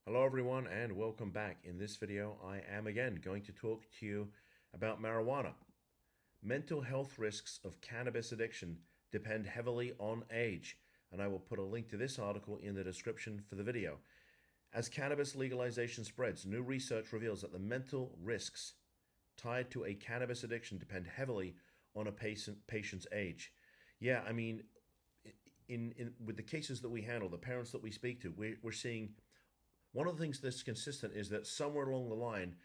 Hello everyone and welcome back. In this video, I am again going to talk to you about marijuana. Mental health risks of cannabis addiction depend heavily on age, and I will put a link to this article in the description for the video. As cannabis legalization spreads, new research reveals that the mental risks tied to a cannabis addiction depend heavily on a patient's age. Yeah, I mean, in with the cases that we handle, the parents that we speak to, we're seeing one of the things that's consistent is that somewhere along the line,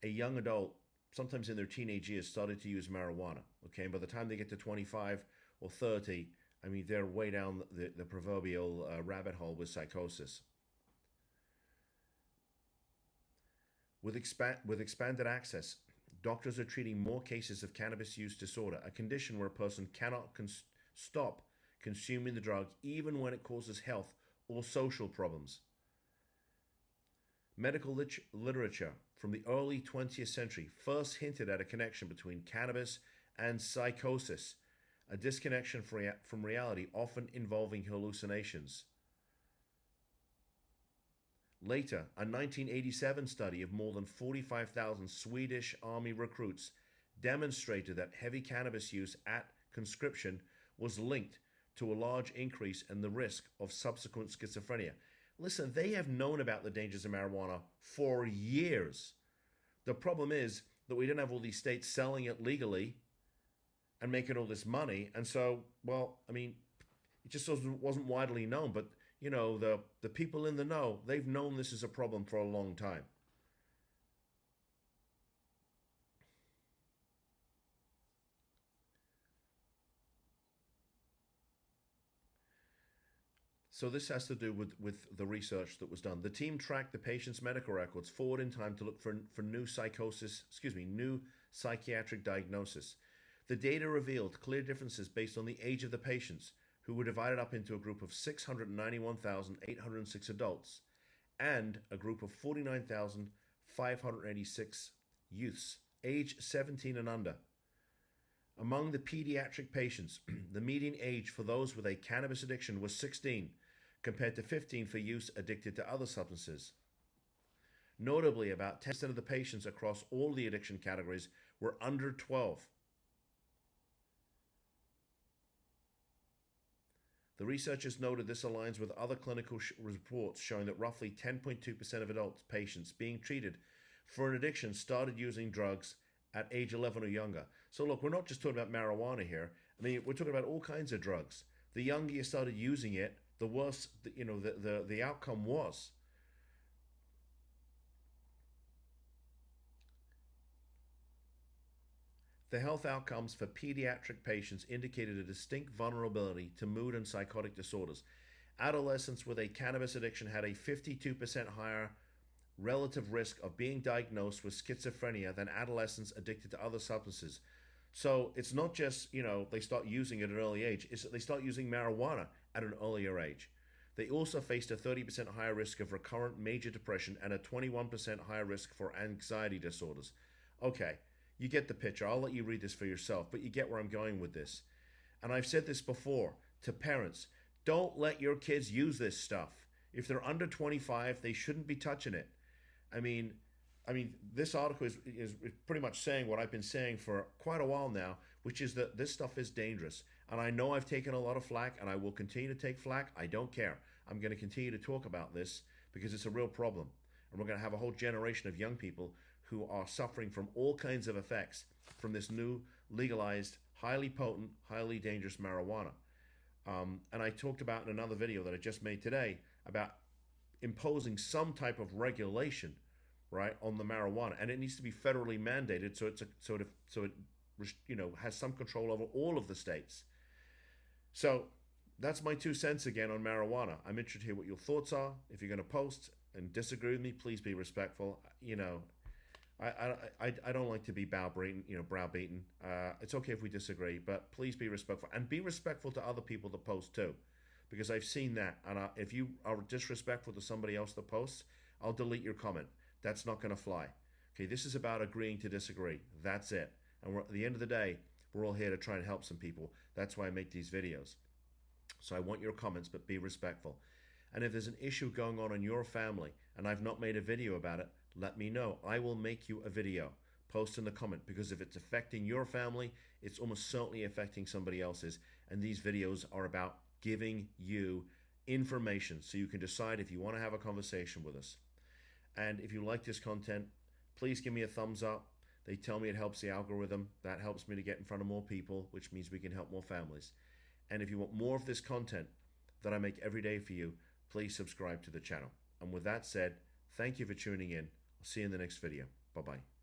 a young adult, sometimes in their teenage years, started to use marijuana. Okay, and by the time they get to 25 or 30, I mean, they're way down the proverbial rabbit hole with psychosis. With expanded access, doctors are treating more cases of cannabis use disorder, a condition where a person cannot stop consuming the drug even when it causes health or social problems. Medical literature from the early 20th century first hinted at a connection between cannabis and psychosis, a disconnection from reality often involving hallucinations. Later, a 1987 study of more than 45,000 Swedish army recruits demonstrated that heavy cannabis use at conscription was linked to a large increase in the risk of subsequent schizophrenia. Listen, they have known about the dangers of marijuana for years. The problem is that we didn't have all these states selling it legally and making all this money. And so, well, I mean, it just wasn't widely known. But, you know, the people in the know, they've known this is a problem for a long time. So this has to do with the research that was done. The team tracked the patient's medical records forward in time to look for new psychiatric diagnosis. The data revealed clear differences based on the age of the patients, who were divided up into a group of 691,806 adults and a group of 49,586 youths, age 17 and under. Among the pediatric patients, the median age for those with a cannabis addiction was 16, compared to 15 for youths addicted to other substances. Notably, about 10% of the patients across all the addiction categories were under 12. The researchers noted this aligns with other clinical reports showing that roughly 10.2% of adult patients being treated for an addiction started using drugs at age 11 or younger. So look, we're not just talking about marijuana here. I mean, we're talking about all kinds of drugs. The younger you started using it, the worse the outcome was. The health outcomes for pediatric patients indicated a distinct vulnerability to mood and psychotic disorders. Adolescents with a cannabis addiction had a 52% higher relative risk of being diagnosed with schizophrenia than adolescents addicted to other substances. So it's not just, they start using it at an early age, it's that they start using marijuana at an earlier age. They also faced a 30% higher risk of recurrent major depression and a 21% higher risk for anxiety disorders. Okay, you get the picture. I'll let you read this for yourself, but you get where I'm going with this. And I've said this before to parents, don't let your kids use this stuff. If they're under 25, they shouldn't be touching it. I mean, this article is pretty much saying what I've been saying for quite a while now, which is that this stuff is dangerous. And I know I've taken a lot of flack, and I will continue to take flack. I don't care. I'm going to continue to talk about this because it's a real problem. And we're going to have a whole generation of young people who are suffering from all kinds of effects from this new legalized, highly potent, highly dangerous marijuana. And I talked about in another video that I just made today about imposing some type of regulation, right, on the marijuana, and it needs to be federally mandated, so it has some control over all of the states. So that's my 2 cents again on marijuana. I'm interested to hear what your thoughts are. If you're going to post and disagree with me, please be respectful. I don't like to be browbeaten. It's okay if we disagree, but please be respectful and be respectful to other people that post too, because I've seen that. And if you are disrespectful to somebody else that posts, I'll delete your comment. That's not going to fly. Okay, this is about agreeing to disagree. That's it. And at the end of the day, we're all here to try and help some people. That's why I make these videos. So I want your comments, but be respectful. And if there's an issue going on in your family and I've not made a video about it, let me know. I will make you a video. Post in the comment, because if it's affecting your family, it's almost certainly affecting somebody else's. And these videos are about giving you information so you can decide if you want to have a conversation with us. And if you like this content, please give me a thumbs up. They tell me it helps the algorithm. That helps me to get in front of more people, which means we can help more families. And if you want more of this content that I make every day for you, please subscribe to the channel. And with that said, thank you for tuning in. I'll see you in the next video. Bye-bye.